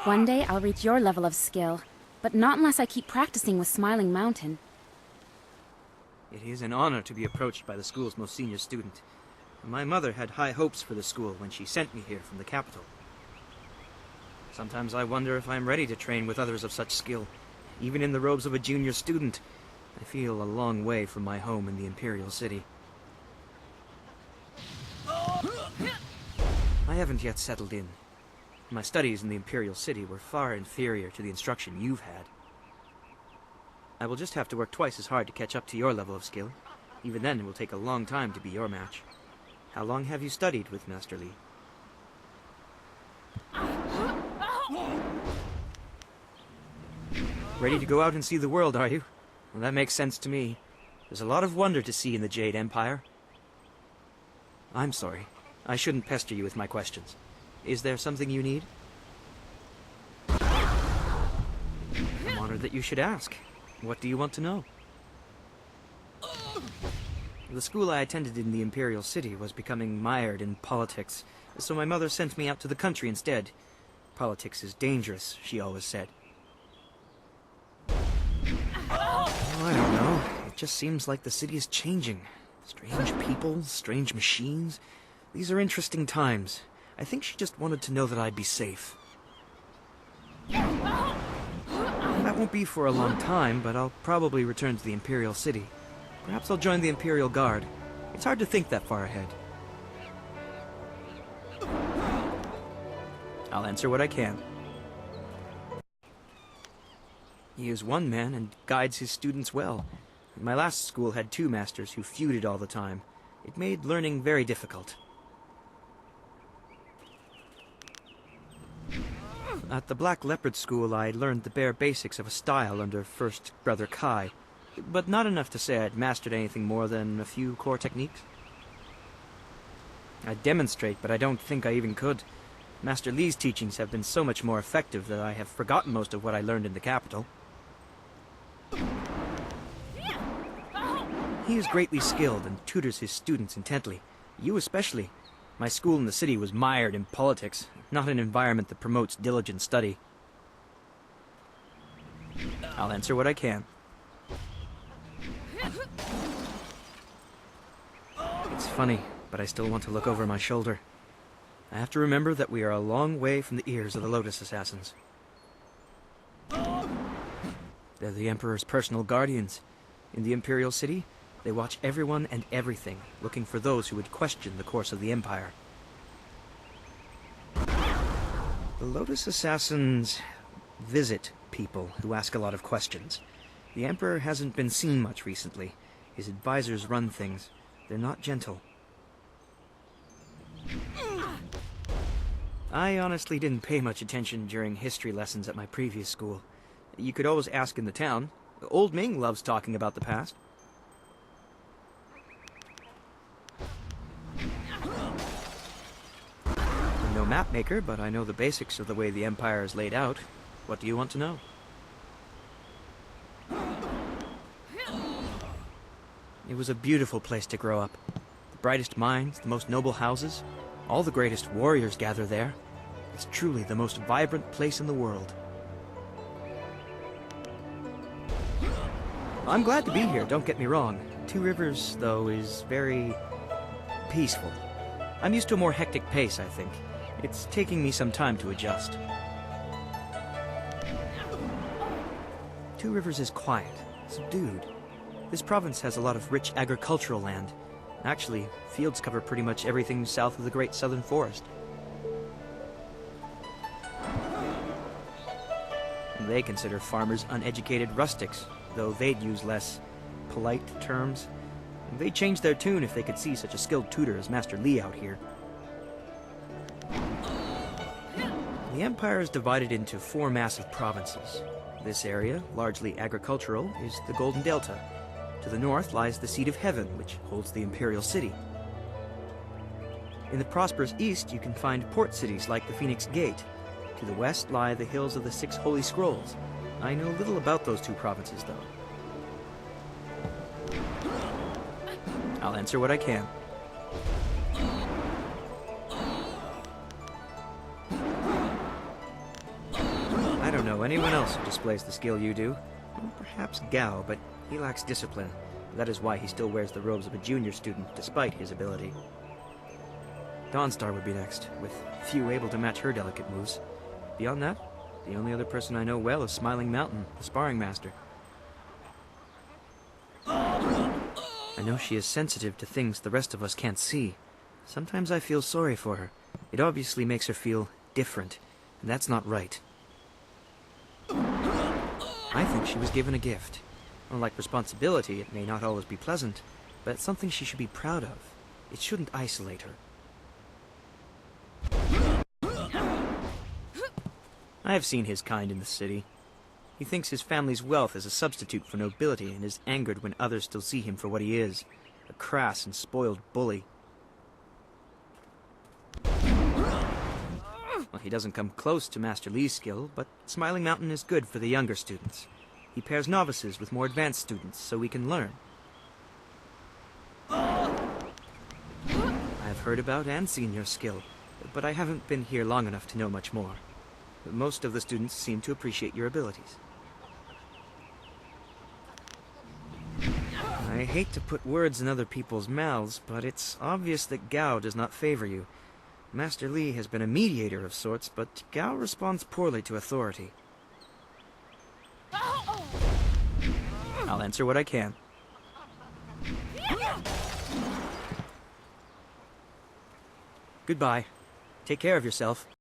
One day I'll reach your level of skill, but not unless I keep practicing with Smiling Mountain. It is an honor to be approached by the school's most senior student. My mother had high hopes for the school when she sent me here from the capital. Sometimes I wonder if I'm ready to train with others of such skill. Even in the robes of a junior student, I feel a long way from my home in the Imperial City. I haven't yet settled in. My studies in the Imperial City were far inferior to the instruction you've had. I will just have to work twice as hard to catch up to your level of skill. Even then, it will take a long time to be your match. How long have you studied with Master Li? Ready to go out and see the world, are you? Well, that makes sense to me. There's a lot of wonder to see in the Jade Empire. I'm sorry. I shouldn't pester you with my questions. Is there something you need? I'm honored that you should ask. What do you want to know? The school I attended in the Imperial City was becoming mired in politics, so my mother sent me out to the country instead. Politics is dangerous, she always said. Oh, I don't know. It just seems like the city is changing. Strange people, strange machines. These are interesting times. I think she just wanted to know that I'd be safe. That won't be for a long time, but I'll probably return to the Imperial City. Perhaps I'll join the Imperial Guard. It's hard to think that far ahead. I'll answer what I can. He is one man and guides his students well. My last school had 2 masters who feuded all the time. It made learning very difficult. At the Black Leopard School, I learned the bare basics of a style under First Brother Keyi, but not enough to say I'd mastered anything more than a few core techniques. I'd demonstrate, but I don't think I even could. Master Li's teachings have been so much more effective that I have forgotten most of what I learned in the capital. He is greatly skilled and tutors his students intently. You especially. My school in the city was mired in politics, not an environment that promotes diligent study. I'll answer what I can. It's funny, but I still want to look over my shoulder. I have to remember that we are a long way from the ears of the Lotus Assassins. They're the Emperor's personal guardians. In the Imperial City, they watch everyone and everything, looking for those who would question the course of the Empire. The Lotus Assassins visit people who ask a lot of questions. The Emperor hasn't been seen much recently. His advisors run things. They're not gentle. I honestly didn't pay much attention during history lessons at my previous school. You could always ask in the town. Old Ming loves talking about the past. I'm no map maker, but I know the basics of the way the Empire is laid out. What do you want to know? It was a beautiful place to grow up. The brightest minds, the most noble houses, all the greatest warriors gather there. It's truly the most vibrant place in the world. I'm glad to be here, don't get me wrong. Two Rivers, though, is very peaceful. I'm used to a more hectic pace, I think. It's taking me some time to adjust. Two Rivers is quiet, subdued. This province has a lot of rich agricultural land. Actually, fields cover pretty much everything south of the Great Southern Forest. And they consider farmers uneducated rustics, though they'd use less polite terms. They'd change their tune if they could see such a skilled tutor as Master Li out here. The Empire is divided into 4 massive provinces. This area, largely agricultural, is the Golden Delta. To the north lies the Seat of Heaven, which holds the Imperial City. In the prosperous east, you can find port cities like the Phoenix Gate. To the west lie the hills of the 6 Holy Scrolls. I know little about those 2 provinces, though. I'll answer what I can. know anyone else who displays the skill you do. Well, perhaps Gao, but he lacks discipline. That is why he still wears the robes of a junior student, despite his ability. Dawnstar would be next, with few able to match her delicate moves. Beyond that, the only other person I know well is Smiling Mountain, the sparring master. I know she is sensitive to things the rest of us can't see. Sometimes I feel sorry for her. It obviously makes her feel different, and that's not right. I think she was given a gift. Unlike responsibility, it may not always be pleasant, but it's something she should be proud of. It shouldn't isolate her. I have seen his kind in the city. He thinks his family's wealth is a substitute for nobility and is angered when others still see him for what he is, a crass and spoiled bully. Well, he doesn't come close to Master Li's skill, but Smiling Mountain is good for the younger students. He pairs novices with more advanced students so we can learn. I have heard about and seen your skill, but I haven't been here long enough to know much more. Most of the students seem to appreciate your abilities. I hate to put words in other people's mouths, but it's obvious that Gao does not favor you. Master Li has been a mediator of sorts, but Gao responds poorly to authority. I'll answer what I can. Goodbye. Take care of yourself.